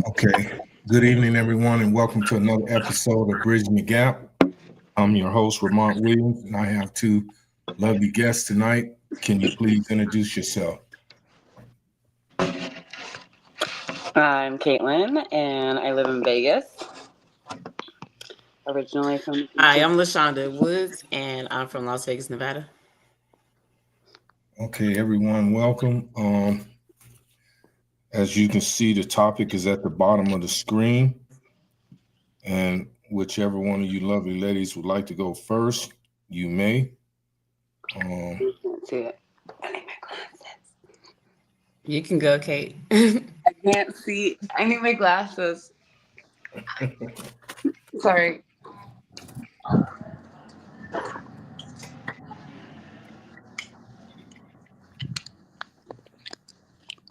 Okay. Good evening, everyone, and welcome to another episode of Bridging the Gap. I'm your host, Ramont Williams, and I have two lovely guests tonight. Can you please introduce yourself? I'm Caitlin, and I live in Vegas. Originally from. Hi, I'm LaShonda Woods, and I'm from Las Vegas, Nevada. Okay, everyone, welcome. As you can see, the topic is at the bottom of the screen, and whichever one of you lovely ladies would like to go first, you may. I can't see it. I need my glasses. You can go, Kate. I can't see. I need my glasses. Sorry.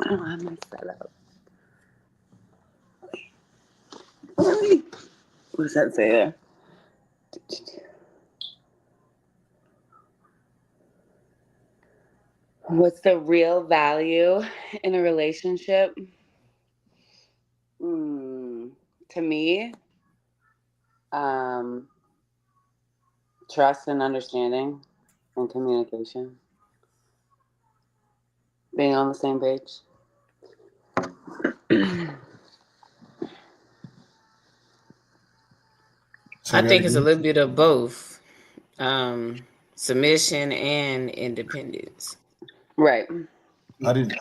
I don't have my setup. What does that say there? What's the real value in a relationship? To me, trust and understanding and communication. Being on the same page. I think it's a little bit of both, submission and independence. Right.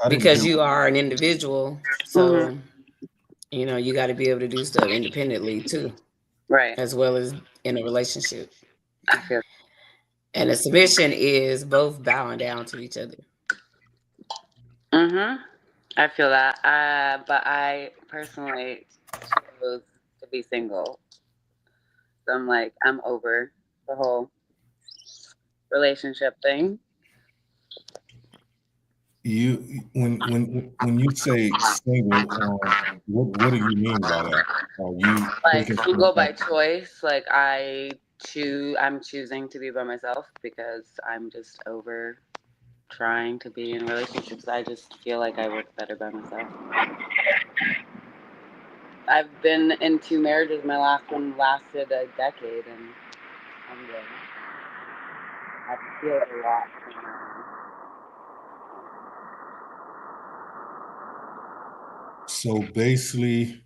Because you are an individual, so you got to be able to do stuff independently too, right? As well as in a relationship. I feel. And a submission is both bowing down to each other. I feel that. But I personally chose to be single. So I'm over the whole relationship thing. When you say single, what do you mean by that? Are you single by choice? I'm choosing to be by myself because I'm just over trying to be in relationships. I just feel like I work better by myself. I've been in 2 marriages. My last one lasted a decade, and I'm good. I feel a lot. So basically,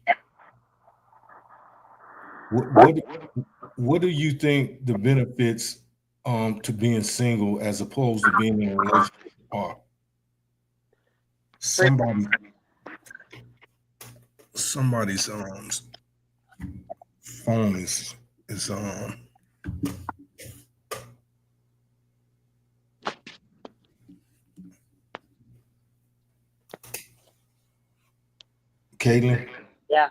what do you think the benefits to being single as opposed to being in a relationship are? Somebody's phone is Caitlin? Yeah.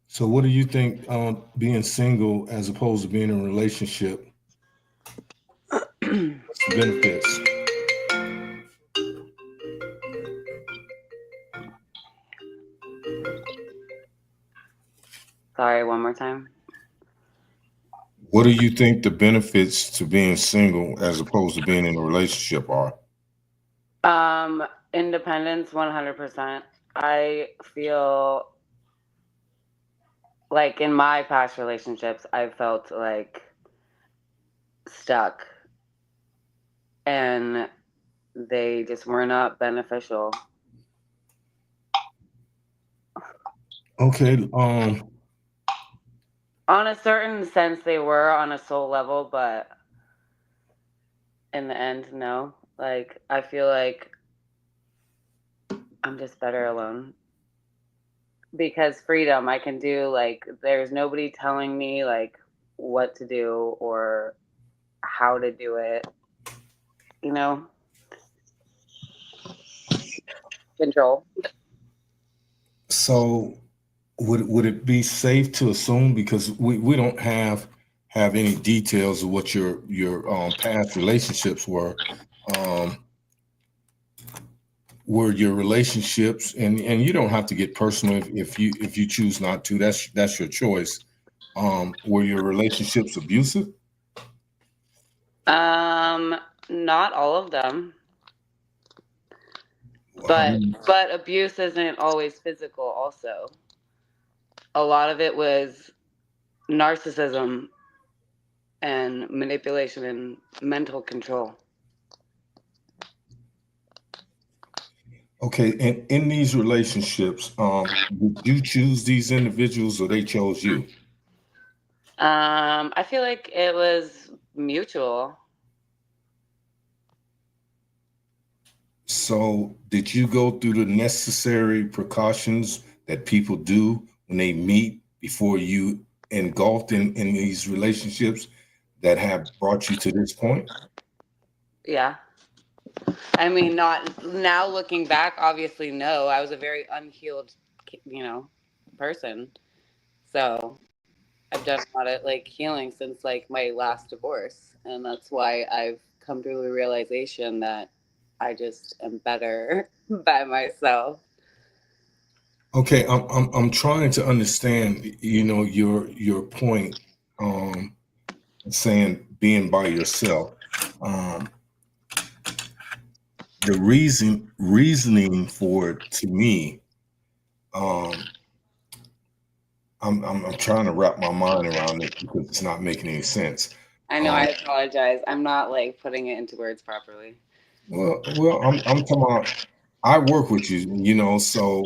So what do you think being single as opposed to being in a relationship? What's the benefits? Sorry, one more time. What do you think the benefits to being single as opposed to being in a relationship are? Independence, 100%. I feel like in my past relationships, I felt like stuck and they just were not beneficial. Okay. On a certain sense, they were on a soul level, but in the end, no. I feel like I'm just better alone. Because freedom, I can do, there's nobody telling me, what to do or how to do it. Control. So would it be safe to assume, because we don't have any details of what your past relationships were your relationships, and you don't have to get personal if you choose not to, that's your choice. Were your relationships abusive? Not all of them. But abuse isn't always physical also. A lot of it was narcissism and manipulation and mental control. Okay, and in these relationships, did you choose these individuals or they chose you? I feel like it was mutual. So, did you go through the necessary precautions that people do when they meet before you engulfed in these relationships that have brought you to this point? Yeah. I mean, not now looking back, obviously, no. I was a very unhealed, person. So I've done a lot of like healing since like my last divorce. And that's why I've come to the realization that I just am better by myself. Okay, I'm trying to understand, your point, saying being by yourself. Um, the reasoning for it to me, um, I'm trying to wrap my mind around it because it's not making any sense. I know, I apologize. I'm not like putting it into words properly. Well, I'm talking about. I work with you, so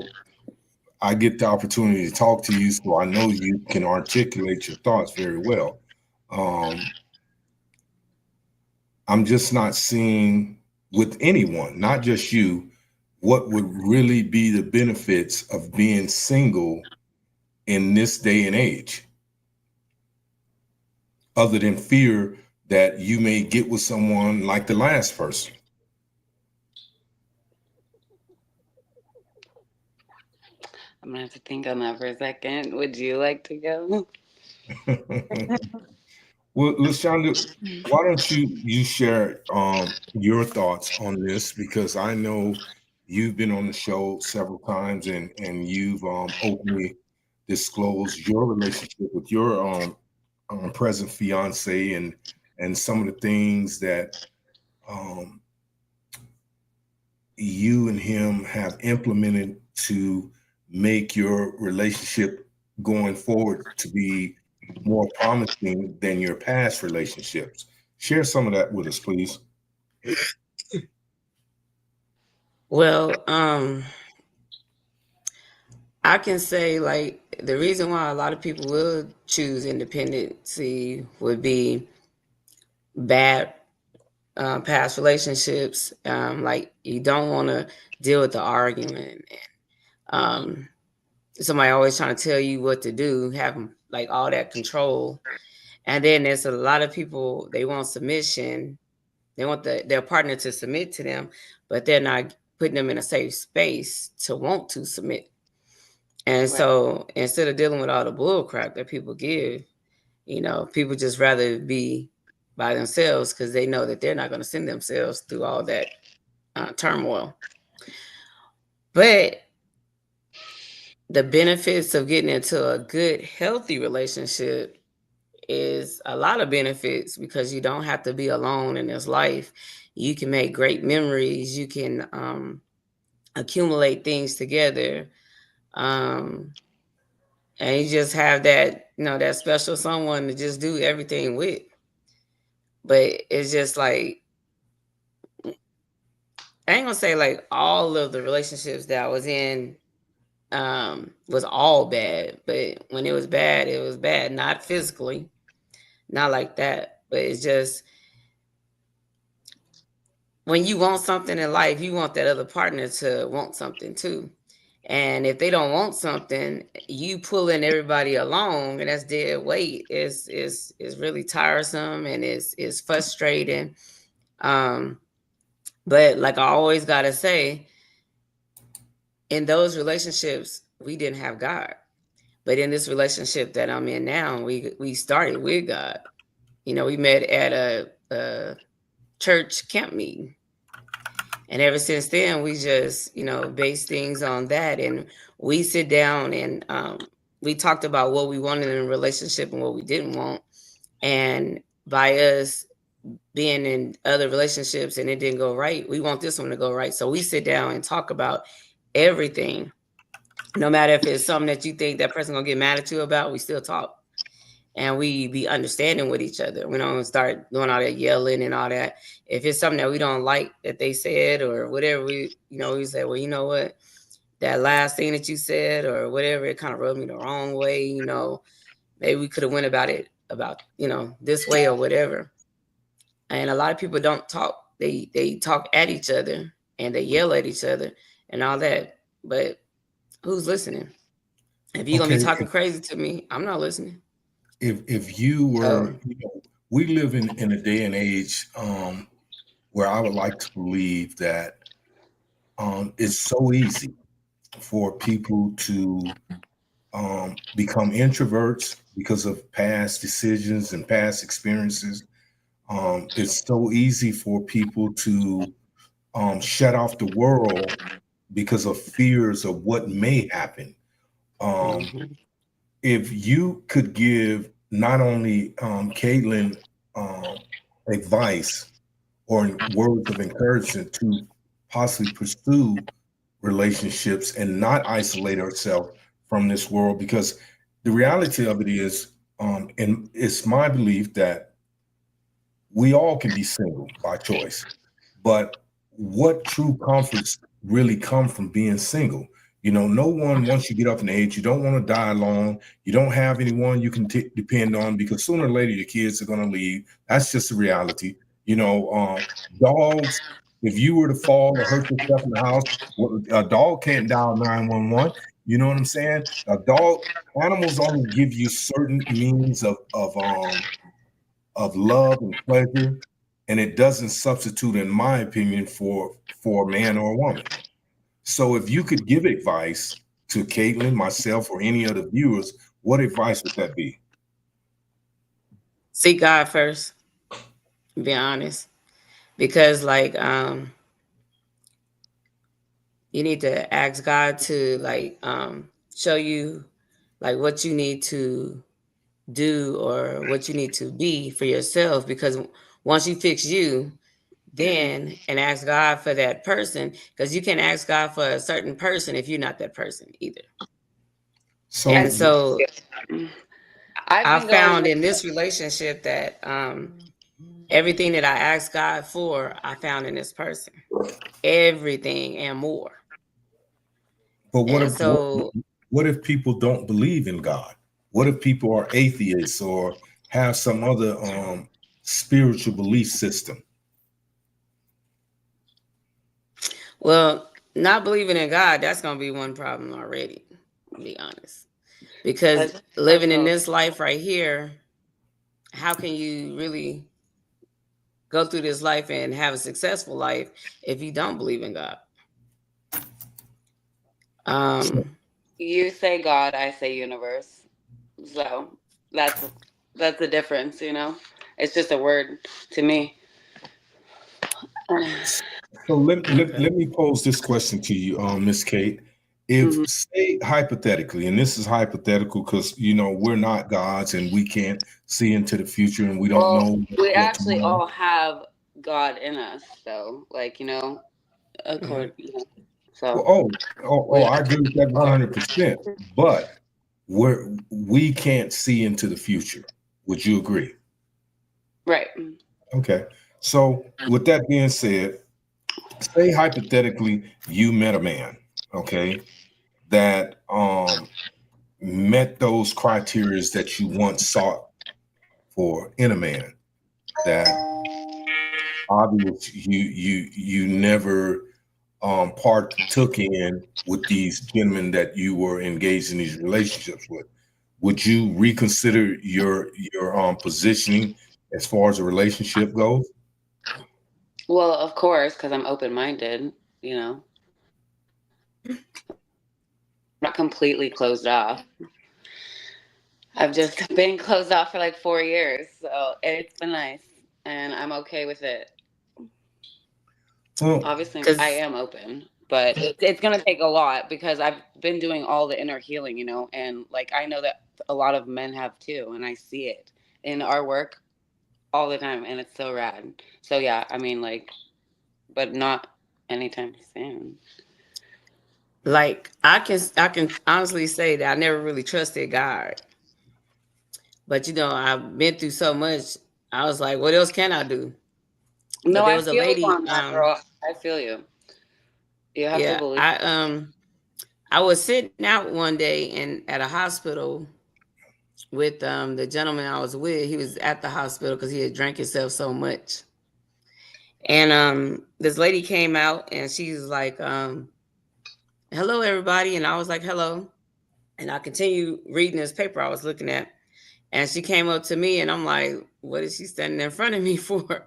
I get the opportunity to talk to you, so I know you can articulate your thoughts very well. I'm just not seeing with anyone, not just you, what would really be the benefits of being single in this day and age, other than fear that you may get with someone like the last person. I'm gonna have to think on that for a second. Would you like to go? Well, LaShonda, why don't you share your thoughts on this, because I know you've been on the show several times and you've openly disclosed your relationship with your present fiance and some of the things that um, you and him have implemented to make your relationship going forward to be more promising than your past relationships. Share some of that with us, please. Well, I can say like the reason why a lot of people will choose independency would be bad past relationships. Like you don't want to deal with the argument. Somebody always trying to tell you what to do, have like all that control. And then there's a lot of people, they want submission. They want their partner to submit to them, but they're not putting them in a safe space to want to submit. And Right. so instead of dealing with all the bull crap that people give, people just rather be by themselves because they know that they're not going to send themselves through all that turmoil. But the benefits of getting into a good, healthy relationship is a lot of benefits because you don't have to be alone in this life. You can make great memories. You can accumulate things together. And you just have that, that special someone to just do everything with. But it's just like, I ain't gonna say like all of the relationships that I was in was all bad. But when it was bad, not physically, not like that. But it's just when you want something in life, you want that other partner to want something too. And if they don't want something, you pulling everybody along, and that's dead weight. Is really tiresome and it's frustrating. But like I always gotta say, in those relationships, we didn't have God. But in this relationship that I'm in now, we started with God. We met at a church camp meeting. And ever since then, we just, base things on that. And we sit down and we talked about what we wanted in a relationship and what we didn't want. And by us being in other relationships and it didn't go right. We want this one to go right. So we sit down and talk about everything. No matter if it's something that you think that person gonna get mad at you about, we still talk. And we be understanding with each other. We don't start doing all that yelling and all that. If it's something that we don't like that they said or whatever, we say, well, you know what? That last thing that you said or whatever, it kind of rubbed me the wrong way. Maybe we could have went about it this way or whatever. And a lot of people don't talk. They talk at each other and they yell at each other and all that. But who's listening? If you're gonna be talking crazy to me, I'm not listening. If you were, we live in a day and age where I would like to believe that it's so easy for people to become introverts because of past decisions and past experiences. It's so easy for people to shut off the world because of fears of what may happen. If you could give not only Caitlin advice or words of encouragement to possibly pursue relationships and not isolate herself from this world, because the reality of it is, and it's my belief that we all can be single by choice, but what true comforts really come from being single? No one, once you get up in age, you don't want to die alone. You don't have anyone you can depend on, because sooner or later your kids are going to leave. That's just the reality. Dogs, if you were to fall or hurt yourself in the house, a dog can't dial 911. You know what I'm saying? Animals only give you certain means of love and pleasure, and it doesn't substitute, in my opinion, for a man or a woman. So if you could give advice to Caitlin, myself, or any other viewers, what advice would that be? Seek God first, be honest, because you need to ask God to show you what you need to do or what you need to be for yourself, because once you fix you, then and ask God for that person, because you can't ask God for a certain person if you're not that person either. So I found in this relationship that everything that I asked God for, I found in this person. Everything and more. But what if people don't believe in God? What if people are atheists or have some other spiritual belief system? Well, not believing in God, that's going to be one problem already, to be honest. Because living in this life right here, how can you really go through this life and have a successful life if you don't believe in God? You say God, I say universe. So that's the difference, It's just a word to me. So let me pose this question to you, Miss Kate. If say hypothetically, and this is hypothetical because we're not gods and we can't see into the future and we don't know. We actually all have God in us, so according. So. I agree with that 100%. But we can't see into the future. Would you agree? Right. Okay. So with that being said, say hypothetically you met a man, okay, that met those criteria that you once sought for in a man, that obviously you never partook in with these gentlemen that you were engaged in these relationships with. Would you reconsider your positioning as far as a relationship goes? Well, of course, because I'm open-minded, not completely closed off. I've just been closed off for like 4 years, so it's been nice, and I'm okay with it. Obviously, I am open, but it's going to take a lot because I've been doing all the inner healing, and I know that a lot of men have too, and I see it in our work all the time, and it's so rad. So yeah, I mean, like, but not anytime soon. Like I can honestly say that I never really trusted God. But I've been through so much. I was like, what else can I do? No, But there I was a feel you lady, on that, girl. I feel you. You have to yeah, believe. I was sitting out one day at a hospital with the gentleman I was with. He was at the hospital because he had drank himself so much. And this lady came out and she was like, hello everybody. And I was like, hello. And I continued reading this paper I was looking at. And she came up to me and I'm like, what is she standing in front of me for?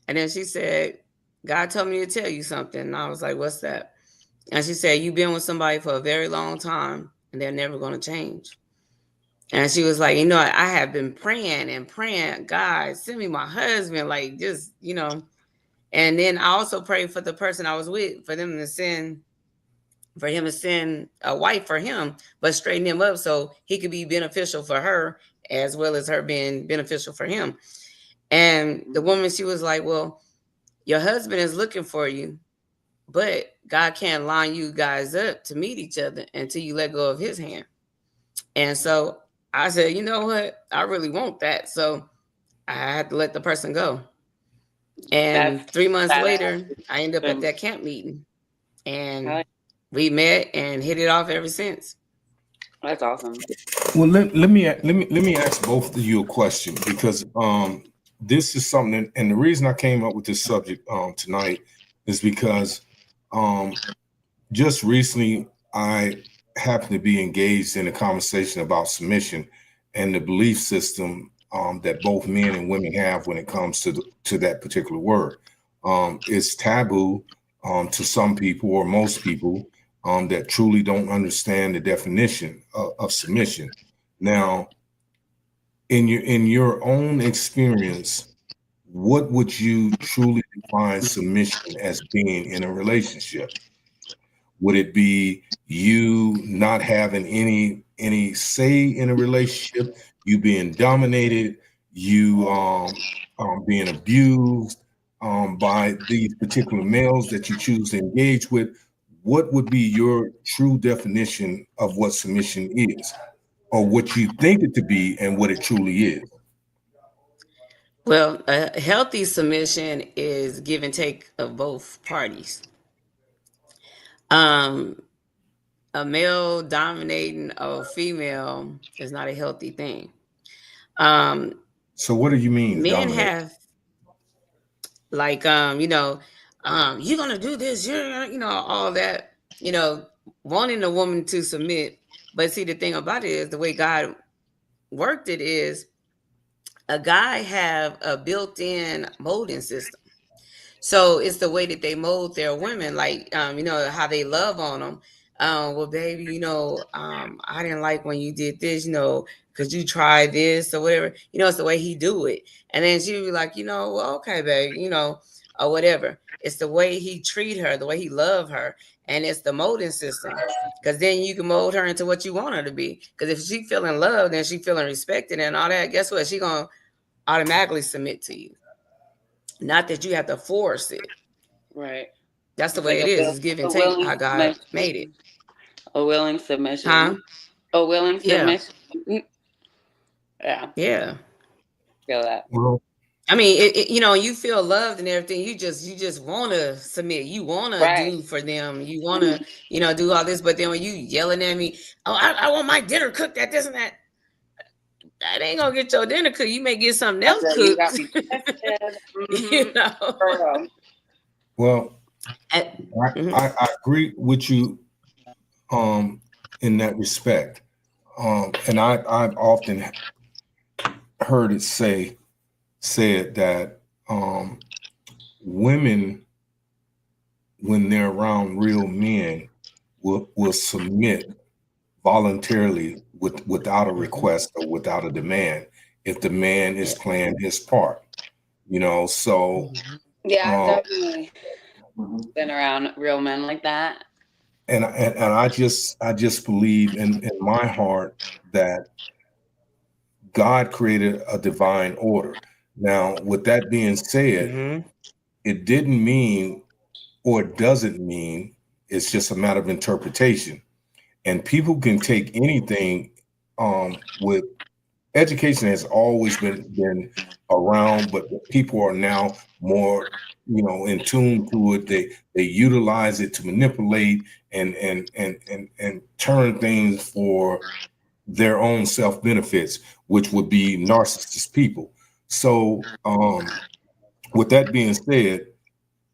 And then she said, God told me to tell you something. And I was like, what's that? And she said, you've been with somebody for a very long time and they're never going to change. And she was like, I have been praying and praying, God, send me my husband, like just, And then I also prayed for the person I was with, for him to send a wife for him, but straighten him up so he could be beneficial for her as well as her being beneficial for him. And the woman, she was like, well, your husband is looking for you, but God can't line you guys up to meet each other until you let go of his hand. And so I said, you know what? I really want that. So I had to let the person go. And 3 months later, I ended up at that camp meeting. And we met and hit it off ever since. That's awesome. Well, let me ask both of you a question, because this is something, and the reason I came up with this subject tonight is because just recently I happened to be engaged in a conversation about submission and the belief system that both men and women have when it comes to that particular word. It's taboo to some people or most people that truly don't understand the definition of submission. Now, in your own experience, what would you truly define submission as being in a relationship? Would it be you not having any say in a relationship, you being dominated, you being abused by these particular males that you choose to engage with? What would be your true definition of what submission is, or what you think it to be and what it truly is? Well, a healthy submission is give and take of both parties. A male dominating a female is not a healthy thing. So what do you mean? Men dominate? have like, you're gonna do this, all that, wanting a woman to submit. But see, the thing about it is the way God worked it is a guy have a built-in molding system. So it's the way that they mold their women, like, how they love on them. Well, baby, I didn't like when you did this, because you tried this or whatever. It's the way he do it. And then she'd be like, well, okay, baby, or whatever. It's the way he treat her, the way he love her. And it's the molding system. Because then you can mold her into what you want her to be. Because if she feeling loved and she feeling respected and all that, guess what? She going to automatically submit to you. Not that you have to force it. Right. That's the way it is. It's give and take how God made it. A willing submission. Huh? A willing submission. Yeah. Yeah. Feel that. Well, I mean, you feel loved and everything. You just want to submit. You want to do for them. You want to, do all this. But then when you yelling at me, oh, I want my dinner cooked at this and that. That ain't gonna get your dinner cooked. You may get something else cooked. Well, I agree with you in that respect. And I've often heard it said that women, when they're around real men, will submit voluntarily without a request or without a demand if the man is playing his part. So yeah, I've definitely been around real men like that. And I just believe in my heart that God created a divine order. Now, with that being said, Mm-hmm. it didn't mean or doesn't mean, it's just a matter of interpretation. And people can take anything with education has always been around, but people are now more, in tune to it. They utilize it to manipulate and turn things for their own self benefits, which would be narcissist people. So, with that being said,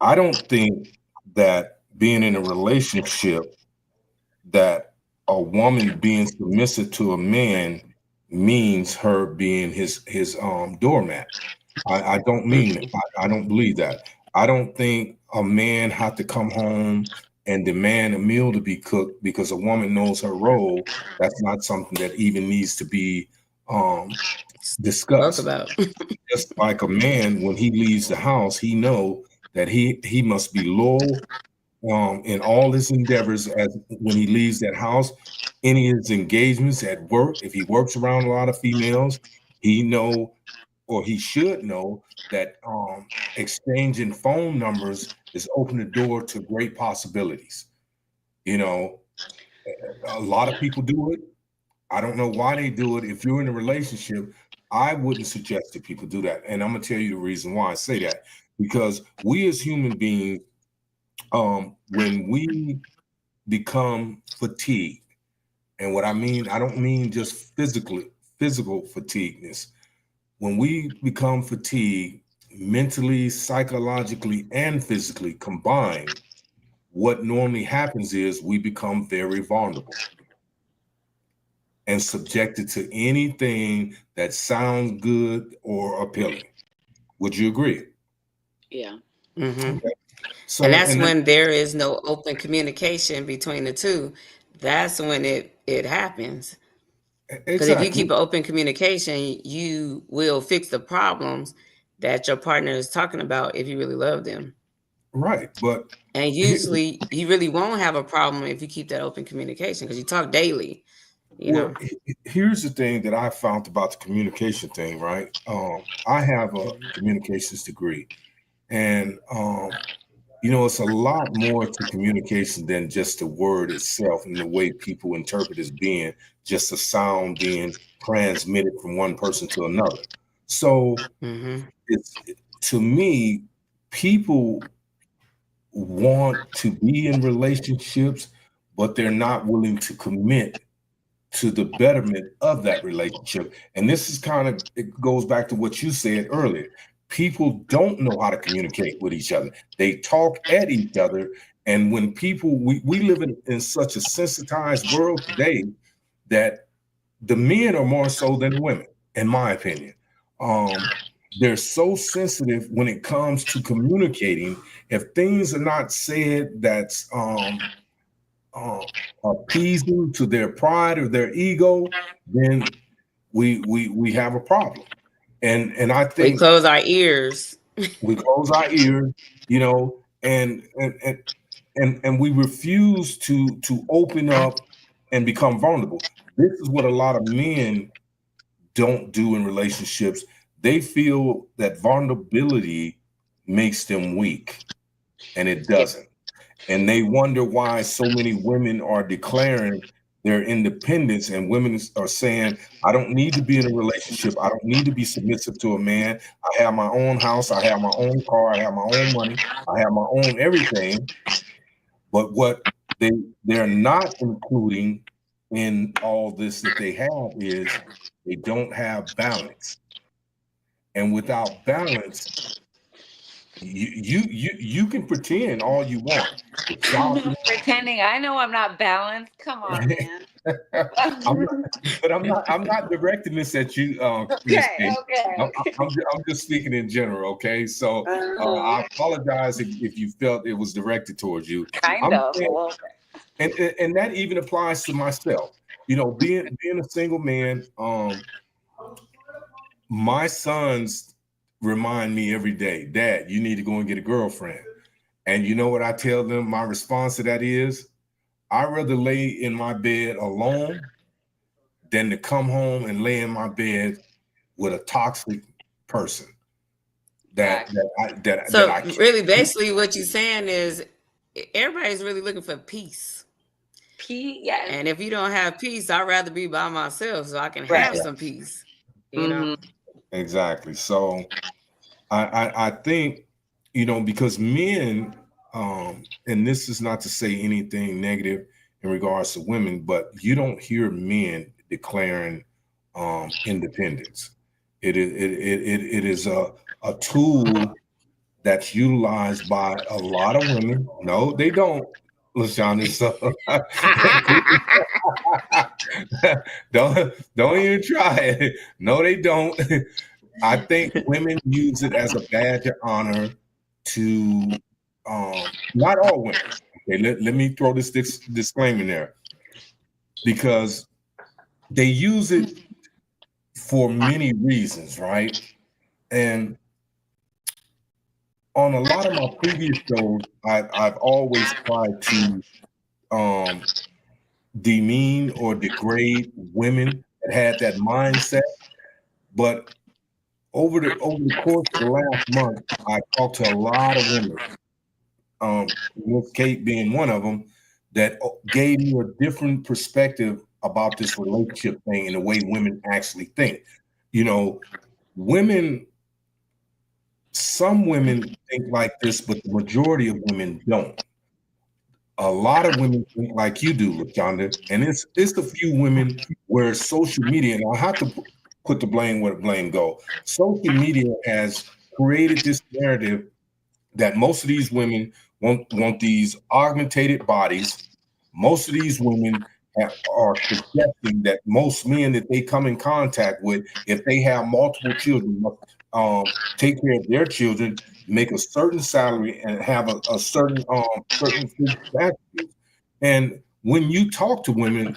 I don't think that being in a relationship, that a woman being submissive to a man means her being his doormat. I don't mean that. I don't believe that. I don't think a man have to come home and demand a meal to be cooked because a woman knows her role. That's not something that even needs to be Talk discussed. about. Just like a man, when he leaves the house, he know that he must be loyal in all his endeavors as when he leaves that house, any of his engagements at work. If he works around a lot of females, he know, or he should know, that exchanging phone numbers is open the door to great possibilities. You know, a lot of people do it. I don't know why they do it. If you're in a relationship, I wouldn't suggest that people do that. And I'm gonna tell you the reason why I say that. Because we as human beings, when we become fatigued, and what I mean, I don't mean just physical fatigueness. When we become fatigued, mentally, psychologically, and physically combined, what normally happens is we become very vulnerable and subjected to anything that sounds good or appealing. Would you agree? Yeah. Mm-hmm. Okay. So, And that's and when there is no open communication between the two. That's when it happens. Because if you exactly keep an open communication, you will fix the problems that your partner is talking about if you really love them. right. But And usually, you really won't have a problem if you keep that open communication because you talk daily. You well, know. here's the thing that I found about the communication thing, right? I have a communications degree, and it's a lot more to communication than just the word itself and the way people interpret as being just a sound being transmitted from one person to another. So Mm-hmm. it's to me, people want to be in relationships, but they're not willing to commit to the betterment of that relationship. And this is kind of, it goes back to what you said earlier. People don't know how to communicate with each other. They talk at each other. And when people, we live in such a sensitized world today that the men are more so than the women, in my opinion. They're so sensitive when it comes to communicating. If things are not said that's appeasing to their pride or their ego, then we have a problem. And I We think close our ears. we close our ears, and we refuse to open up and become vulnerable. This is what a lot of men don't do in relationships. They feel that vulnerability makes them weak, and it doesn't. And they wonder why so many women are declaring their independence, and women are saying, I don't need to be in a relationship. I don't need to be submissive to a man. I have my own house. I have my own car. I have my own money. I have my own everything. But what they're not including in all this that they have is they don't have balance. And without balance, you can pretend all you want. Pretending I know I'm not balanced. Come on, man. I'm not directing this at you, Miss Okay, Kate. I'm, okay. I'm just speaking in general, okay? So I apologize if you felt it was directed towards you. Kind I'm of a saying, little bit. and that even applies to myself. Being a single man, my sons remind me every day, Dad, you need to go and get a girlfriend. And you know what I tell them? My response to that is, I'd rather lay in my bed alone than to come home and lay in my bed with a toxic person. that So I really, basically, what you're saying is everybody's really looking for peace. Yes. And if you don't have peace, I'd rather be by myself so I can Right. have some peace. You know. exactly. So I think, because men, and this is not to say anything negative in regards to women, but you don't hear men declaring independence. It is a tool that's utilized by a lot of women. No, they don't, LaShonda. So don't even try it. No, they don't. I think women use it as a badge of honor to not all women. Okay, let me throw this disclaimer there, because they use it for many reasons, right? And on a lot of my previous shows, I've always tried to demean or degrade women that had that mindset. But over the course of the last month, I talked to a lot of women, Miss Kate being one of them, that gave me a different perspective about this relationship thing and the way women actually think. Women, some women think like this, but the majority of women don't. A lot of women think like you do, LaShonda, and it's a few women where social media, and I have to put the blame where the blame go. Social media has created this narrative that most of these women want these augmented bodies. Most of these women are suggesting that most men that they come in contact with, if they have multiple children, take care of their children, make a certain salary, and have a certain attributes. And when you talk to women,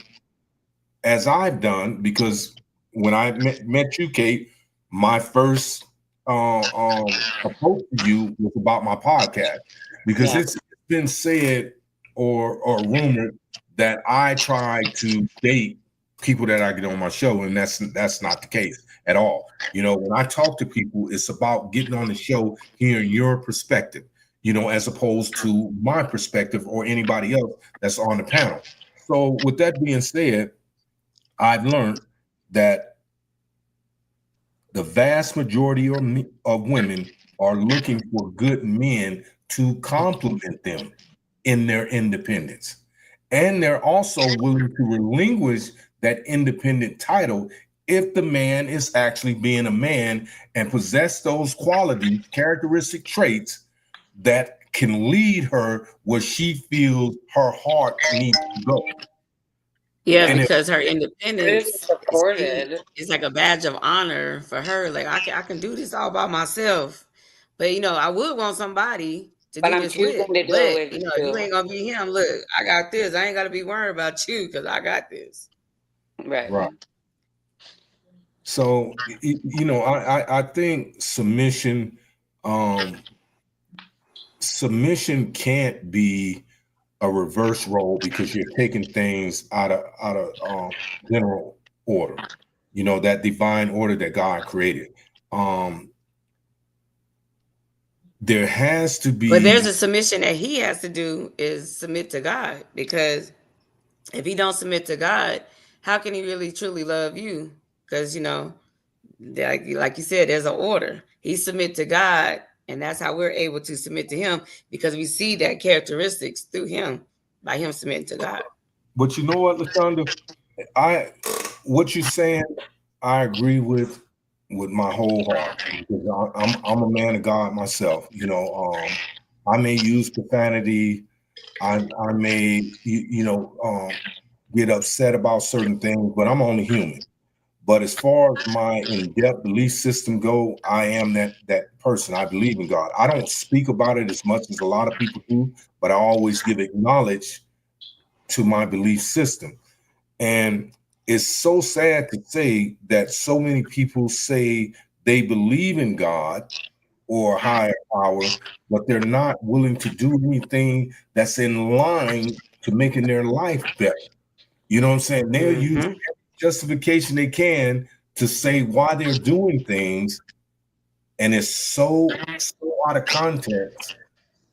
as I've done, because when I met you, Kate, my first approach to you was about my podcast, because it's been said or rumored that I try to date people that I get on my show, and that's not the case at all. When I talk to people, it's about getting on the show, hearing your perspective, as opposed to my perspective or anybody else that's on the panel. So with that being said, I've learned that the vast majority of women are looking for good men to complement them in their independence. And they're also willing to relinquish that independent title if the man is actually being a man and possess those qualities, characteristic traits that can lead her where she feels her heart needs to go. Yeah, And because her independence supported. is like a badge of honor for her. Like I can do this all by myself, but I would want somebody to But do I'm this choosing with. to do But it with if you you. ain't gonna be him, look, I got this. I ain't gotta be worried about you because I got this. Right. So I think submission can't be a reverse role, because you're taking things out of general order, that divine order that God created. There has to be. But there's a submission that he has to do, is submit to God, because if he don't submit to God, how can he really truly love you? Because like you said, there's an order. He submit to God, and that's how we're able to submit to him, because we see that characteristics through him by him submitting to God. But you know what, LaShonda, what you're saying, I agree with my whole heart, because I'm a man of God myself. I may use profanity. I may get upset about certain things, but I'm only human. But as far as my in-depth belief system go, I am that person. I believe in God. I don't speak about it as much as a lot of people do, but I always give acknowledge to my belief system. And it's so sad to say that so many people say they believe in God or higher power, but they're not willing to do anything that's in line to making their life better. You know what I'm saying? They'll use every justification they can to say why they're doing things and it's so out of context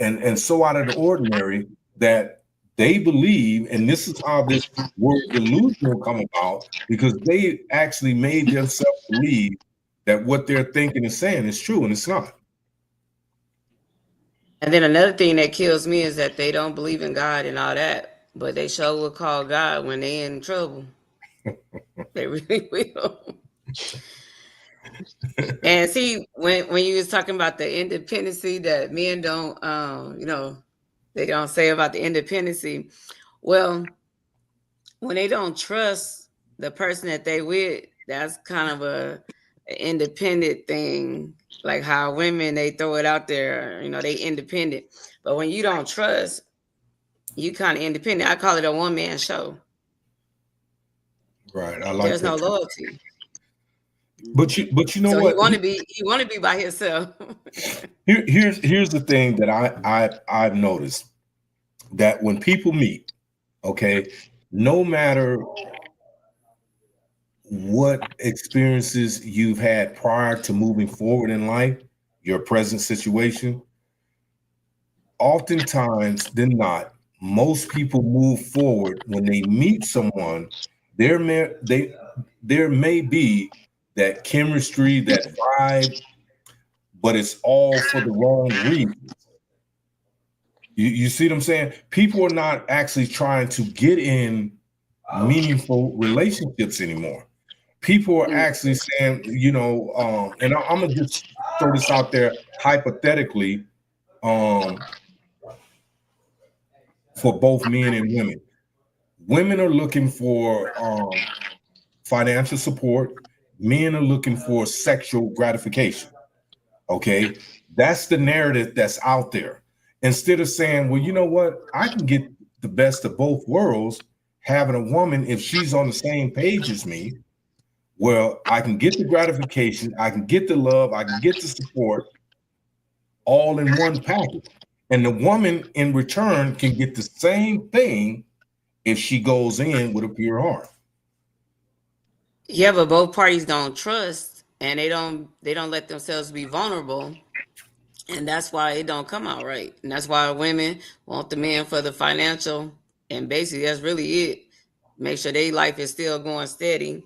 and so out of the ordinary that they believe, and this is how this word delusional come about, because they actually made themselves believe that what they're thinking and saying is true, and it's not. And then another thing that kills me is that they don't believe in God and all that, but they sure will call God when they in trouble. They really will. And see, when you was talking about the independency that men don't, they don't say about the independency. Well, when they don't trust the person that they with, that's kind of an independent thing. Like how women, they throw it out there, they independent. But when you don't trust, you kind of independent. I call it a one-man show. Right. I like There's that. no loyalty. But you know So what? He want to be by himself. Here's the thing that I've noticed, that when people meet, okay, no matter what experiences you've had prior to moving forward in life, your present situation, oftentimes than not, most people move forward when they meet someone. There may be that chemistry, that vibe, but it's all for the wrong reasons. You see what I'm saying? People are not actually trying to get in meaningful relationships anymore. People are actually saying, and I'm gonna just throw this out there hypothetically, for both men and women. Women are looking for financial support. Men are looking for sexual gratification. Okay, that's the narrative that's out there. Instead of saying, well, you know what, I can get the best of both worlds, having a woman, if she's on the same page as me, well, I can get the gratification, I can get the love, I can get the support, all in one package. And the woman in return can get the same thing if she goes in with a pure heart. Yeah, but both parties don't trust, and they don't let themselves be vulnerable, and that's why it don't come out right. And that's why women want the man for the financial, and basically that's really it. Make sure their life is still going steady,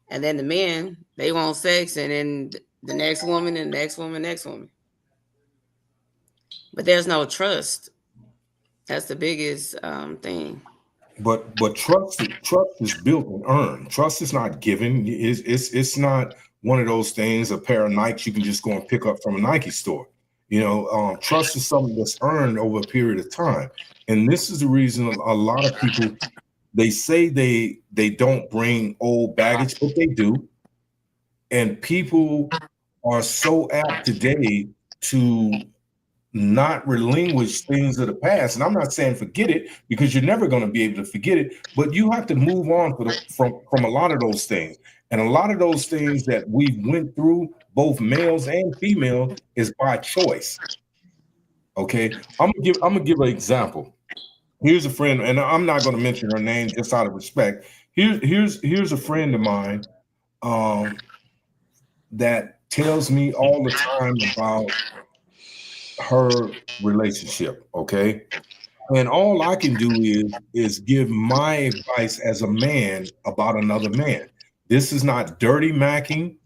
and then the men, they want sex, and then the next woman, and the next woman, next woman. But there's no trust. That's the biggest thing. But trust is built and earned. Trust is not given. It's not one of those things, a pair of Nikes you can just go and pick up from a Nike store. Trust is something that's earned over a period of time. And this is the reason a lot of people, they say they don't bring old baggage, but they do. And people are so apt today to not relinquish things of the past. And I'm not saying forget it, because you're never going to be able to forget it, but you have to move on from a lot of those things. And a lot of those things that we went through, both males and females, is by choice. Okay, I'm gonna give an example. Here's a friend, and I'm not going to mention her name just out of respect. Here's a friend of mine that tells me all the time about her relationship. Okay, and all I can do is give my advice as a man about another man. This is not dirty macking,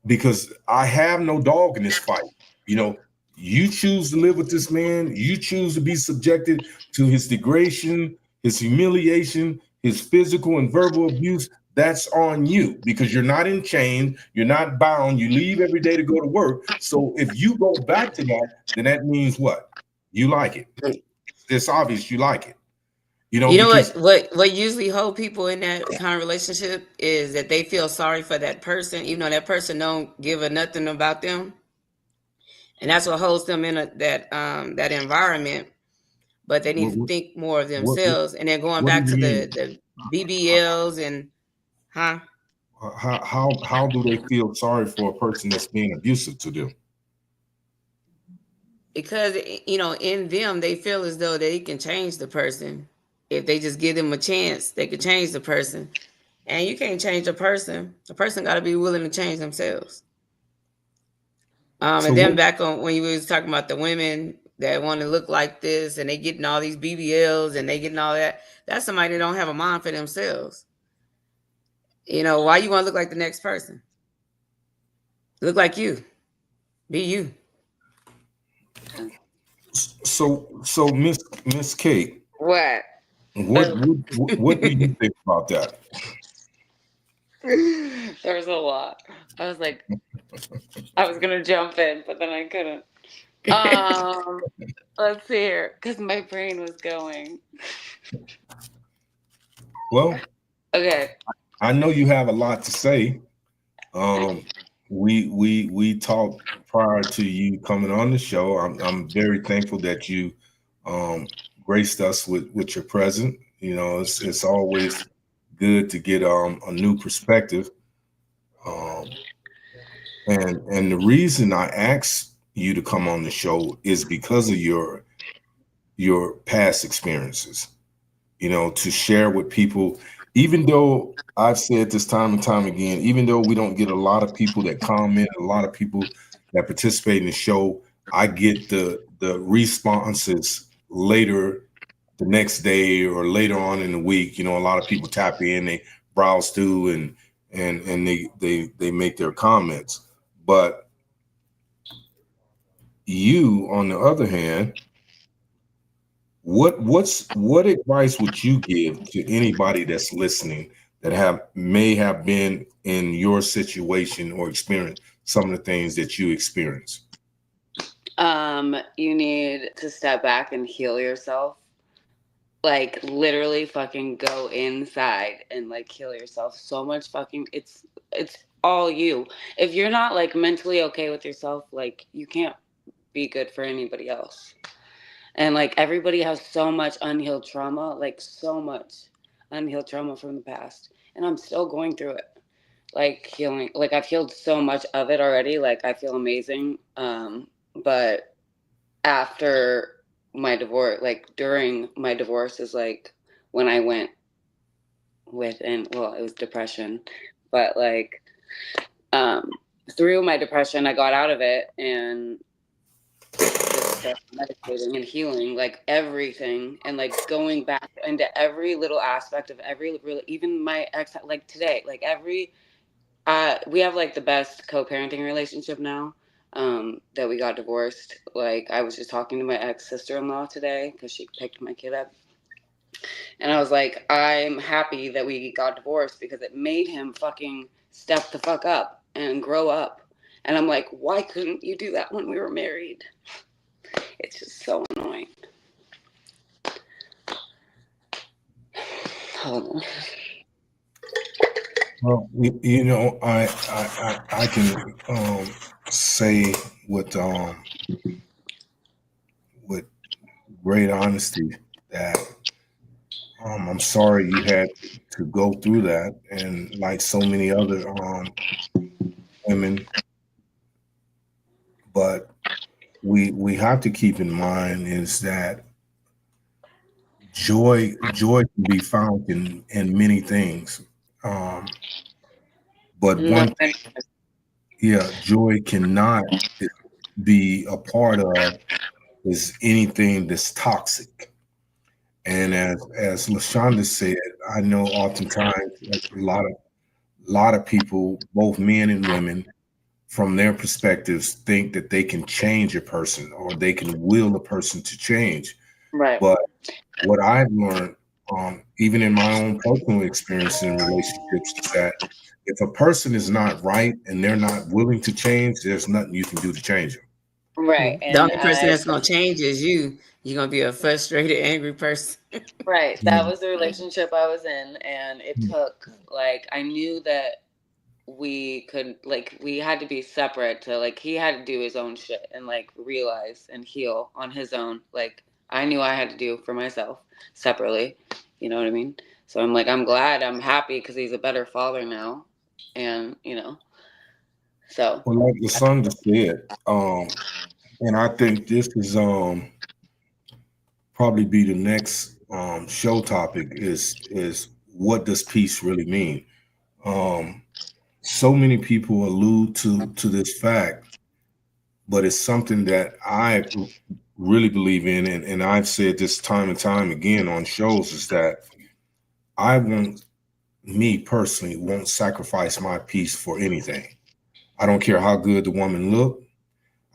because I have no dog in this fight. You choose to live with this man, you choose to be subjected to his degradation, his humiliation, his physical and verbal abuse. That's on you, because you're not in chains, you're not bound, you leave every day to go to work. So if you go back to that, then that means what? You like it. It's obvious you like it. What usually hold people in that kind of relationship is that they feel sorry for that person, even though that person don't give a nothing about them. And that's what holds them in that environment. But they need to think more of themselves. And then going back to the BBLs and How do they feel sorry for a person that's being abusive to them? Because in them, they feel as though they can change the person. If they just give them a chance, they could change the person. And you can't change a person. A person got to be willing to change themselves. So And then what- back on when you was talking about the women that want to look like this and they getting all these BBLs and they getting all that, that's somebody that don't have a mind for themselves. You know, why you want to look like the next person? Look like you. Be you. so Miss Kate, What? what do you think about that? There's a lot. I was like, I was gonna jump in, but then I couldn't. Let's see here, because my brain was going. Well, Okay. I know you have a lot to say. We talked prior to you coming on the show. I'm very thankful that you graced us with your presence. You know, it's always good to get a new perspective. And the reason I asked you to come on the show is because of your past experiences. You know, to share with people, even though I've said this time and time again, even though we don't get a lot of people that comment, a lot of people that participate in the show, I get the responses later the next day or later on in the week. You know, a lot of people tap in, they browse through and they make their comments. But you, on the other hand, what advice would you give to anybody that's listening that may have been in your situation or experienced some of the things that you experienced? You need to step back and heal yourself. Like literally fucking go inside and like heal yourself. So much fucking it's all you. If you're not like mentally okay with yourself, like you can't be good for anybody else. And like everybody has so much unhealed trauma, like so much unhealed trauma from the past. And I'm still going through it. Like healing, like I've healed so much of it already. Like I feel amazing. But after my divorce, like during my divorce is like when I went with, and well, it was depression, but like through my depression, I got out of it and just meditating and healing, like everything, and like going back into every little aspect of every real, even my ex, like today, like every, we have like the best co-parenting relationship now. That we got divorced. Like I was just talking to my ex sister-in-law today because she picked my kid up, and I was like, I'm happy that we got divorced because it made him fucking step the fuck up and grow up. And I'm like, why couldn't you do that when we were married? It's just so annoying. Hold on. Well, you know, I can say with great honesty that I'm sorry you had to go through that, and like so many other women. But we have to keep in mind is that joy can be found in many things. But one thing, yeah, joy cannot be a part of is anything that's toxic. And as LaShonda said, I know oftentimes a lot of people, both men and women, from their perspectives, think that they can change a person or they can will a person to change. Right. But what I've learned, even in my own personal experience in relationships, is that if a person is not right and they're not willing to change, there's nothing you can do to change them. Right. The only person that's going to change is you. You're going to be a frustrated, angry person. Right. That was the relationship I was in. And it took, like, I knew that we could, like, we had to be separate to, like, he had to do his own shit and, like, realize and heal on his own. Like, I knew I had to do for myself separately. You know what I mean? So I'm like, I'm glad, I'm happy because he's a better father now. And, you know, so. Well, like the son just said, and I think this is probably be the next show topic is what does peace really mean? So many people allude to this fact but it's something that I really believe in, and I've said this time and time again on shows, is that me personally won't sacrifice my peace for anything. I don't care how good the woman look.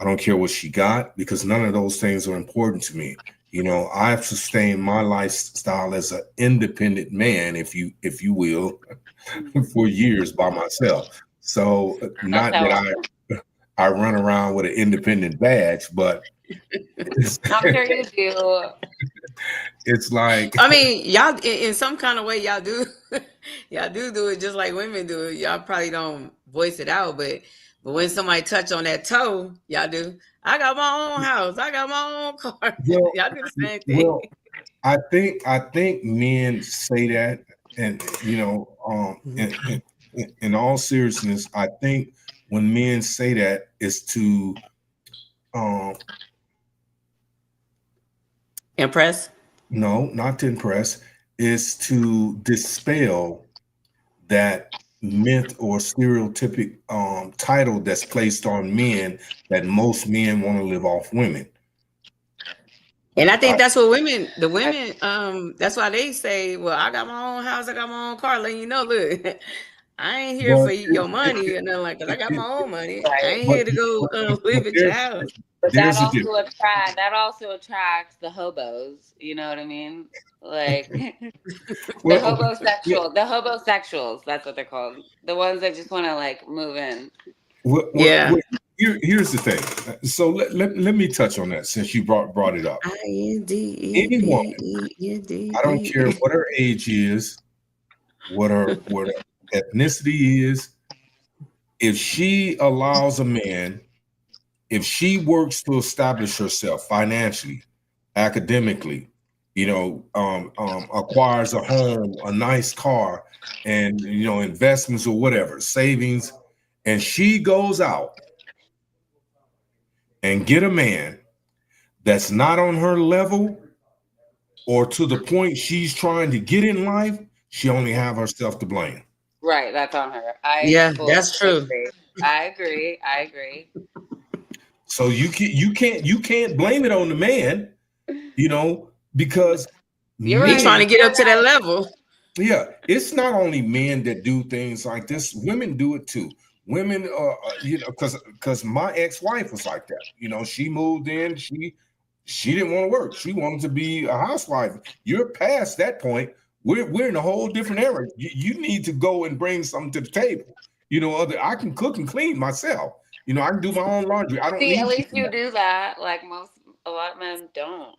I don't care what she got, because none of those things are important to me. You know, I've sustained my lifestyle as an independent man, if you will, for years by myself. So not that I run around with an independent badge, but I'm sure you do. it's like, I mean, y'all in some kind of way, y'all do y'all do it just like women do it. Y'all probably don't voice it out, but when somebody touch on that toe, y'all do. I got my own house. I got my own car. well, Y'all do the same thing. well, I think men say that, and you know, in all seriousness, I think when men say that, is to Impress? no, not to impress, is to dispel that myth or stereotypic title that's placed on men, that most men want to live off women. And I think that's what the women, that's why they say, well, I got my own house, I got my own car, letting you know, look, I ain't here for your money and nothing like that. I got my own money. Right. I ain't here to go live at your house. But that also attracts the hobos. You know what I mean? Like the hobosexuals. That's what they're called. The ones that just want to like move in. Here's the thing. So let me touch on that, since you brought it up. Any woman, I don't care what her age is, what her ethnicity is, if she allows a man, if she works to establish herself financially, academically, you know, acquires a home, a nice car, and, you know, investments or whatever, savings, and she goes out and get a man that's not on her level or to the point she's trying to get in life, she only have herself to blame. Right, that's on her. That's true. I agree. So you can't blame it on the man, you know, because he's trying to get up to that level. Yeah, it's not only men that do things like this; women do it too. Women, you know, because my ex-wife was like that. You know, she moved in, she didn't want to work. She wanted to be a housewife. You're past that point. We're in a whole different era. You need to go and bring something to the table. You know, I can cook and clean myself. You know, I can do my own laundry. I don't need at least you do that. Like a lot of men don't.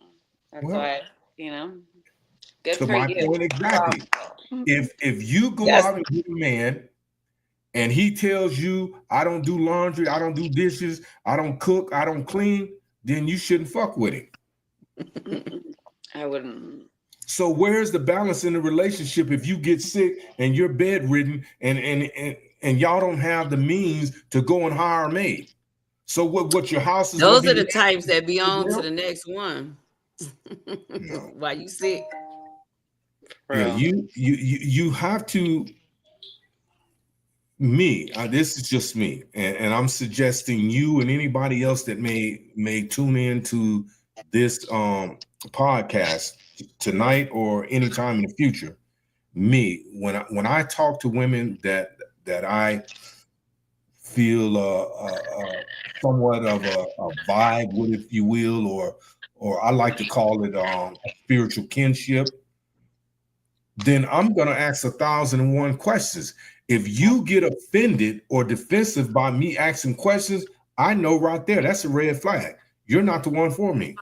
That's why, you know. Good to for my you. point, exactly. If you go out and get a man and he tells you, I don't do laundry, I don't do dishes, I don't cook, I don't clean, then you shouldn't fuck with him. I wouldn't. So where's the balance in the relationship if you get sick and you're bedridden and y'all don't have the means to go and hire a maid? So what your house is? Those are the types that be on to the next one. No. Why you sick? Yeah, you have to. This is just me, and I'm suggesting you and anybody else that may tune in to this podcast tonight or anytime in the future. When I talk to women that I feel somewhat of a vibe with, if you will, or I like to call it a spiritual kinship, then I'm going to ask 1,001 questions. If you get offended or defensive by me asking questions, I know right there, that's a red flag. You're not the one for me.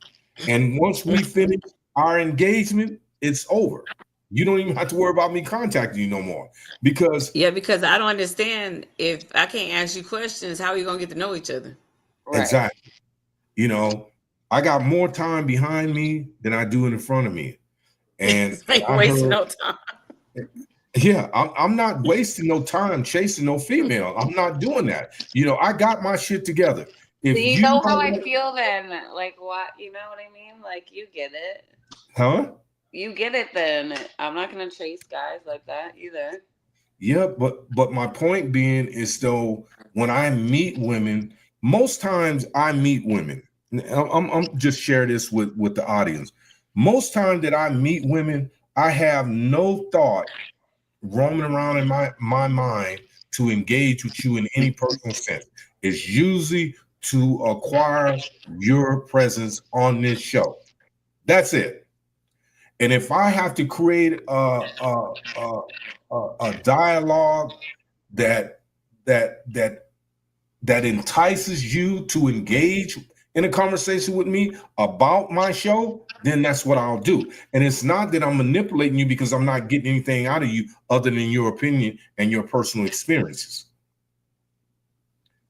And once we finish our engagement, it's over. You don't even have to worry about me contacting you no more. Because I don't understand, if I can't ask you questions, how are you going to get to know each other? Right. Exactly. You know, I got more time behind me than I do in front of me. And wasting no time. Yeah, I'm not wasting no time chasing no female. I'm not doing that. You know, I got my shit together. If you know how I feel, then like what, you know what I mean? Like you get it. Huh? You get it then. I'm not gonna chase guys like that either. Yeah, but my point being is, though, when I meet women most times I meet women. I'm just share this with the audience. Most times that I meet women, I have no thought roaming around in my mind to engage with you in any personal sense. It's usually to acquire your presence on this show. That's it. And if I have to create a dialogue that that entices you to engage in a conversation with me about my show, then that's what I'll do. And it's not that I'm manipulating you because I'm not getting anything out of you other than your opinion and your personal experiences.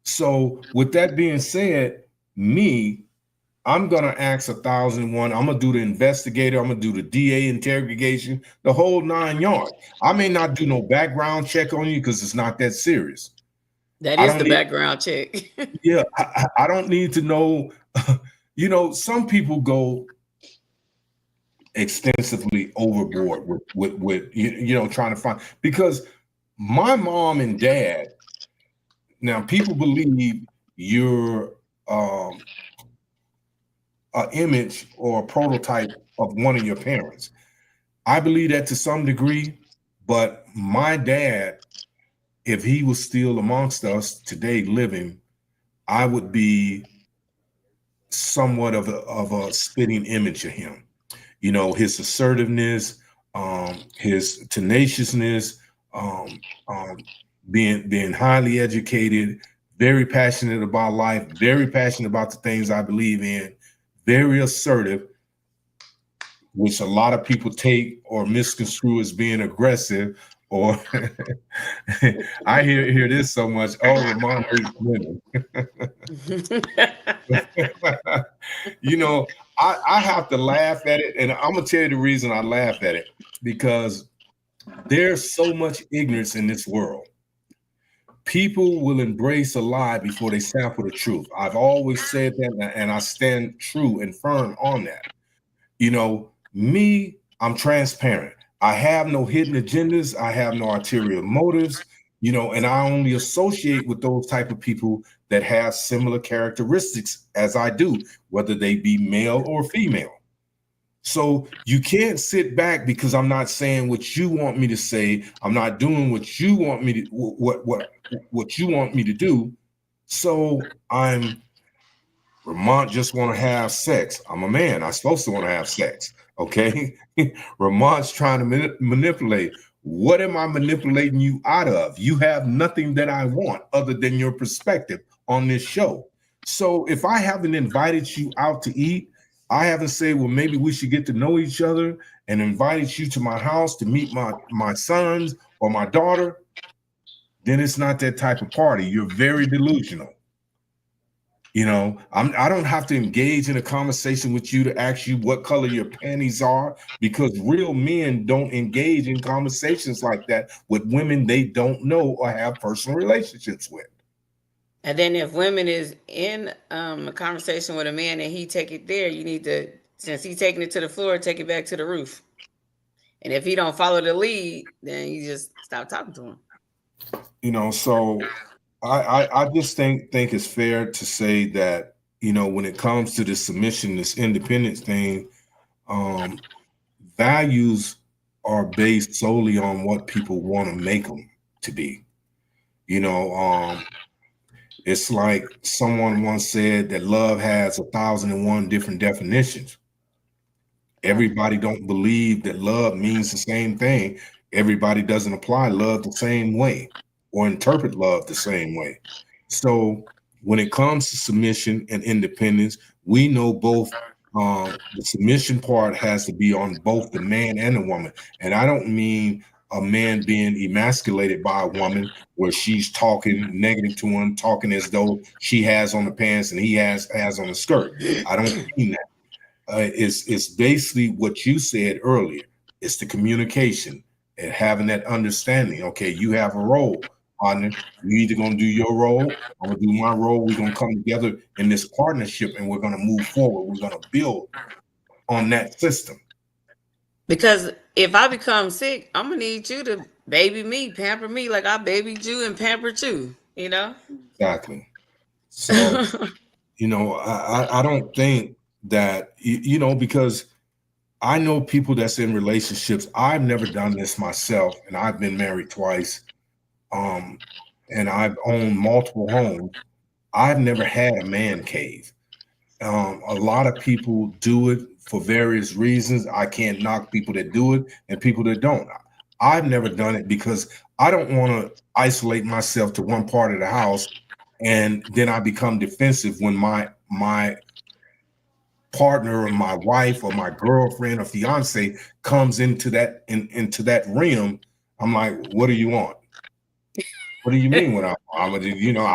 So with that being said, I'm going to ask 1,001. I'm going to do the investigator. I'm going to do the DA interrogation, the whole 9 yards. I may not do no background check on you because it's not that serious. That is the background check. Yeah, I don't need to know. You know, some people go extensively overboard with you know, trying to find, because my mom and dad, now people believe you're an image or a prototype of one of your parents. I believe that to some degree, but my dad, if he was still amongst us today living, I would be somewhat of a spitting image of him. You know, his assertiveness, his tenaciousness, being highly educated, very passionate about life, very passionate about the things I believe in, very assertive, which a lot of people take or misconstrue as being aggressive. Or I hear this so much. Oh, Ramon hates women. You know, I have to laugh at it, and I'm gonna tell you the reason I laugh at it, because there's so much ignorance in this world. People will embrace a lie before they sample the truth. I've always said that, and I stand true and firm on that. You know, me, I'm transparent. I have no hidden agendas. I have no ulterior motives, you know, and I only associate with those type of people that have similar characteristics as I do, whether they be male or female. So you can't sit back because I'm not saying what you want me to say. I'm not doing what you want me to what you want me to do. So Vermont just want to have sex. I'm a man. I'm supposed to want to have sex. Okay. Vermont's trying to manipulate. What am I manipulating you out of? You have nothing that I want other than your perspective on this show. So if I haven't invited you out to eat, I haven't said, well, maybe we should get to know each other, and invited you to my house to meet my sons or my daughter, then it's not that type of party. You're very delusional. You know, I don't have to engage in a conversation with you to ask you what color your panties are, because real men don't engage in conversations like that with women they don't know or have personal relationships with. And then if women is in a conversation with a man and he take it there, you need to, since he's taking it to the floor, take it back to the roof. And if he don't follow the lead, then you just stop talking to him. You know, so I just think it's fair to say that, you know, when it comes to this submission, this independence thing, values are based solely on what people want to make them to be. You know, it's like someone once said that love has 1,001 different definitions. Everybody don't believe that love means the same thing. Everybody doesn't apply love the same way or interpret love the same way. So when it comes to submission and independence, we know both the submission part has to be on both the man and the woman. And I don't mean a man being emasculated by a woman where she's talking negative to him, talking as though she has on the pants and he has on the skirt. I don't mean that. It's basically what you said earlier. It's the communication and having that understanding. Okay, you have a role, partner. You either gonna do your role, I'm gonna do my role. We're gonna come together in this partnership and we're gonna move forward. We're gonna build on that system. Because if I become sick, I'm gonna need you to baby me, pamper me like I babied you and pampered you, you know? Exactly. So, I don't think that, because I know people that's in relationships. I've never done this myself, and I've been married twice, and I've owned multiple homes. I've never had a man cave. A lot of people do it for various reasons. I can't knock people that do it and people that don't. I've never done it because I don't want to isolate myself to one part of the house, and then I become defensive when my partner or my wife or my girlfriend or fiance comes into that realm. I'm like, what do you want? What do you mean when I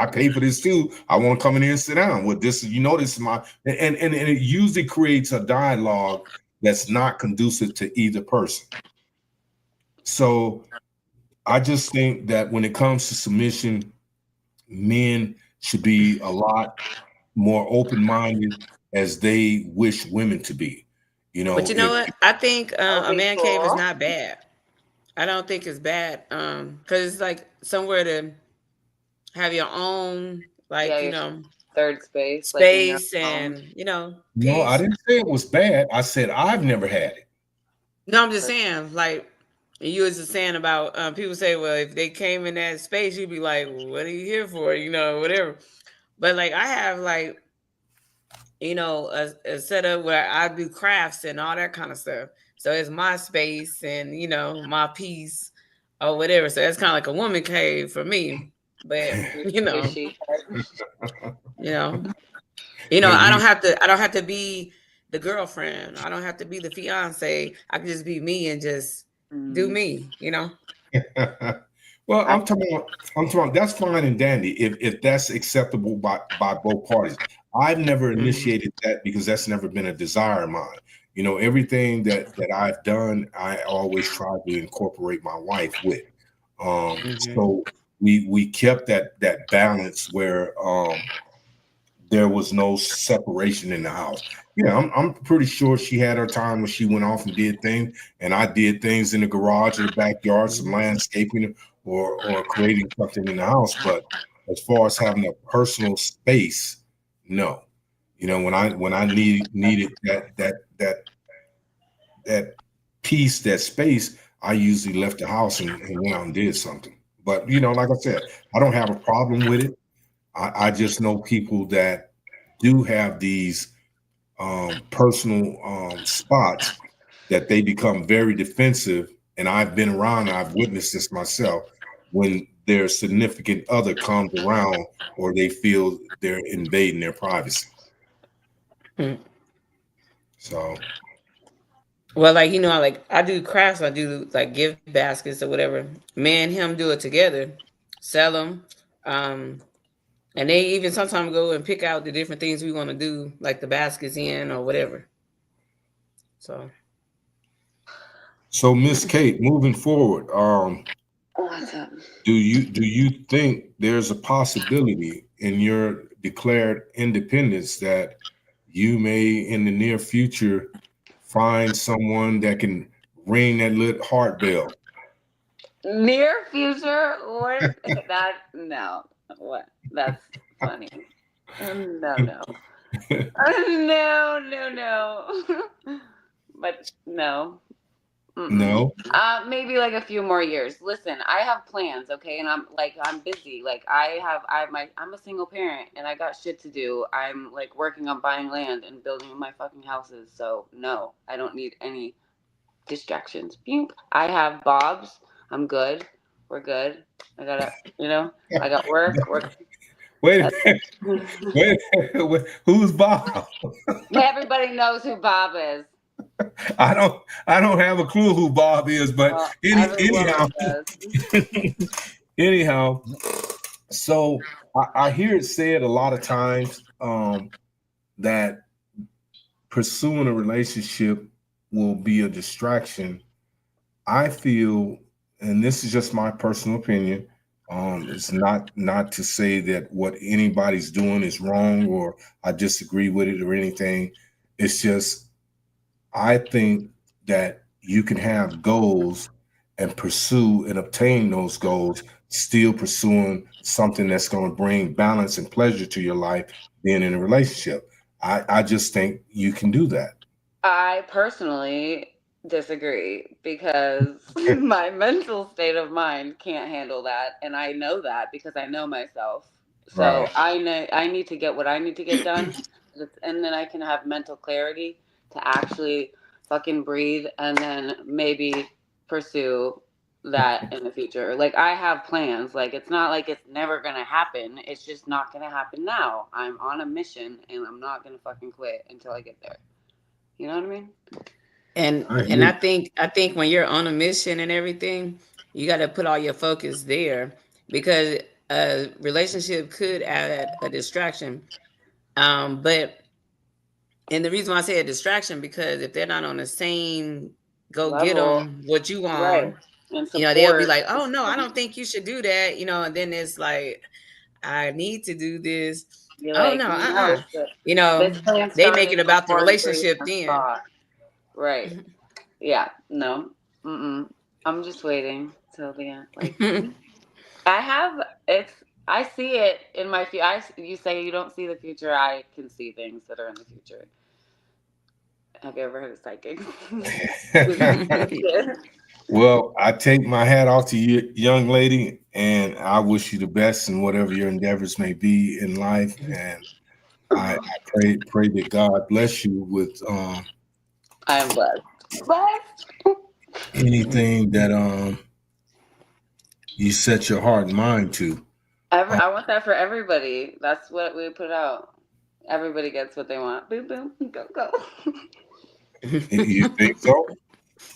pay for this too? I want to come in here and sit down with this. This is my and it usually creates a dialogue that's not conducive to either person. So I just think that when it comes to submission, men should be a lot more open-minded as they wish women to be. But you know what? I think a man cave is cool. not bad. I don't think it's bad. Because it's like somewhere to have your own, like, third space and No, I peace. didn't say it was bad. I said I've never had it. No, I'm just saying, like you was just saying about people say, well, if they came in that space, you'd be like, well, what are you here for? Whatever. But like I have like, a setup where I do crafts and all that kind of stuff. So it's my space and my peace or whatever. So that's kind of like a woman cave for me. But I don't have to be the girlfriend. I don't have to be the fiance. I can just be me and just do me, Well, I'm talking about that's fine and dandy if that's acceptable by both parties. I've never initiated that because that's never been a desire of mine. Everything that I've done, I always try to incorporate my wife with. So we kept that balance where there was no separation in the house. I'm pretty sure she had her time when she went off and did things, and I did things in the garage or the backyard, some landscaping or creating something in the house. But as far as having a personal space, no. When I needed that peace, that space, I usually left the house and went out and did something. But like I said, I don't have a problem with it. I just know people that do have these personal spots that they become very defensive. And I've been around, I've witnessed this myself, when their significant other comes around or they feel they're invading their privacy. So. Well, like, I do crafts, I do like gift baskets or whatever. Me and him do it together, sell them. And they even sometimes go and pick out the different things we want to do, like the baskets in or whatever. So Miss Kate, moving forward, do you think there's a possibility in your declared independence that you may in the near future find someone that can ring that little heart bell? Near future? What? No. What? That's funny. No. No. But no. No. Maybe like a few more years. Listen, I have plans, okay, and I'm busy. Like I'm a single parent and I got shit to do. I'm like working on buying land and building my fucking houses. So no, I don't need any distractions. I have Bob's. I'm good. We're good. I got work. Wait, who's Bob? Everybody knows who Bob is. I don't have a clue who Bob is, but anyhow, so I hear it said a lot of times that pursuing a relationship will be a distraction. I feel, and this is just my personal opinion, it's not to say that what anybody's doing is wrong or I disagree with it or anything. It's just I think that you can have goals and pursue and obtain those goals still pursuing something that's going to bring balance and pleasure to your life, being in a relationship. I just think you can do that. I personally disagree because my mental state of mind can't handle that, and I know that because I know myself. So Right. I know I need to get what I need to get done, and then I can have mental clarity to actually fucking breathe, and then maybe pursue that in the future. Like I have plans. Like it's not like it's never gonna happen. It's just not gonna happen now. I'm on a mission, and I'm not gonna fucking quit until I get there. You know what I mean? And I and hear I think when you're on a mission and everything, you got to put all your focus there because a relationship could add a distraction. But and the reason why I say a distraction because if they're not on the same go get Level, them what you right? want, And they'll be support. like, oh no, I don't think you should do that, and then it's like I need to do this. You're Oh like, no, no, this plan they make it started about the before you relationship even then. thought. Right? Yeah. No. I'm just waiting till the end. Like I have. It's. I see it in my future. You say you don't see the future. I can see things that are in the future. Have you ever heard of psychic? you. Well, I take my hat off to you, young lady, and I wish you the best in whatever your endeavors may be in life. And I pray that God bless you with I'm blessed. Blessed. anything that you set your heart and mind to. I want that for everybody. That's what we put out. Everybody gets what they want. Boom, boom, go, go. You think so?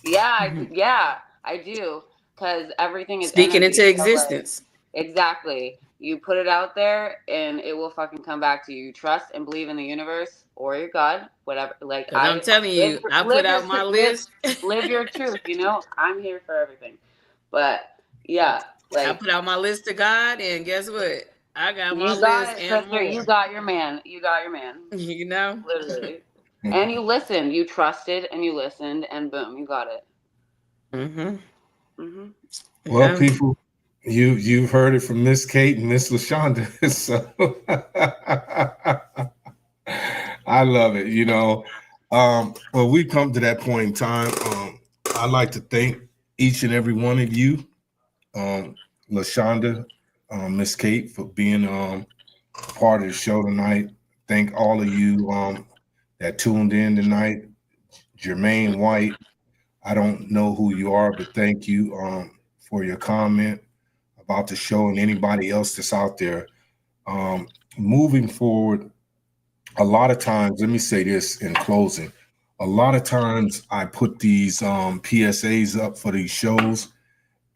Yeah, I do. Because everything is Speaking energy. into So, like, existence. exactly. You put it out there and it will fucking come back to you. You trust and believe in the universe or your God, whatever. Like, Because I'm telling you, I put out my list. live your truth, I'm here for everything. But, yeah, I like, put out my list to God, and guess what? I got my you list got it, and sister. more. You got your man. You got your man. Literally. And you listened. You trusted and you listened, and boom, you got it. Mm-hmm. Mm-hmm. Well, Yeah. people, you've heard it from Miss Kate and Miss LaShonda. So I love it. Well, we come to that point in time. I'd like to thank each and every one of you, LaShonda, Miss Kate, for being part of the show tonight. Thank all of you that tuned in tonight. Jermaine White, I don't know who you are, but thank you for your comment about the show and anybody else that's out there. Moving forward, a lot of times, let me say this in closing. A lot of times I put these PSAs up for these shows,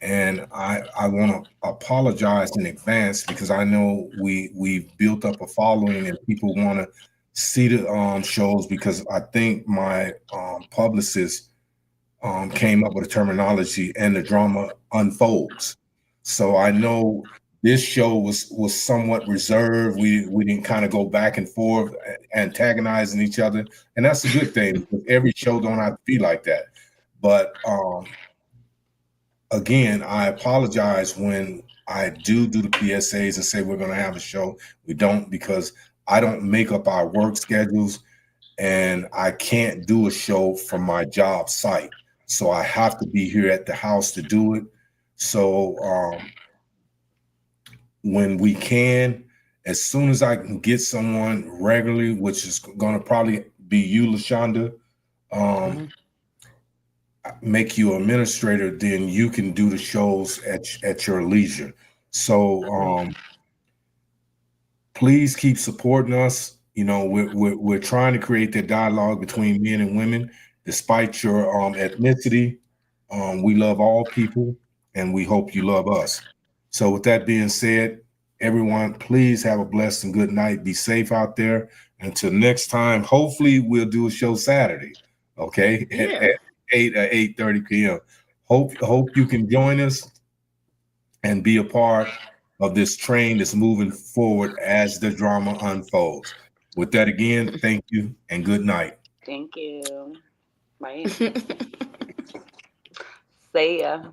and I want to apologize in advance because I know we've built up a following and people want to see the shows because I think my publicist came up with a terminology and the drama unfolds. So I know this show was somewhat reserved. We didn't kind of go back and forth, antagonizing each other, and that's a good thing because every show don't have to be like that. But again, I apologize when I do the PSAs and say we're going to have a show. We don't because I don't make up our work schedules, and I can't do a show from my job site. So I have to be here at the house to do it. So when we can, as soon as I can get someone regularly, which is going to probably be you, LaShonda, make you administrator, then you can do the shows at your leisure. So please keep supporting us. We're trying to create that dialogue between men and women, despite your ethnicity. We love all people, and we hope you love us. So with that being said, everyone, please have a blessed and good night. Be safe out there. Until next time, hopefully we'll do a show Saturday, okay? Yeah. At 8:30 p.m. Hope you can join us and be a part of this train that's moving forward as the drama unfolds. With that again, thank you and good night. Thank you. Bye. See ya.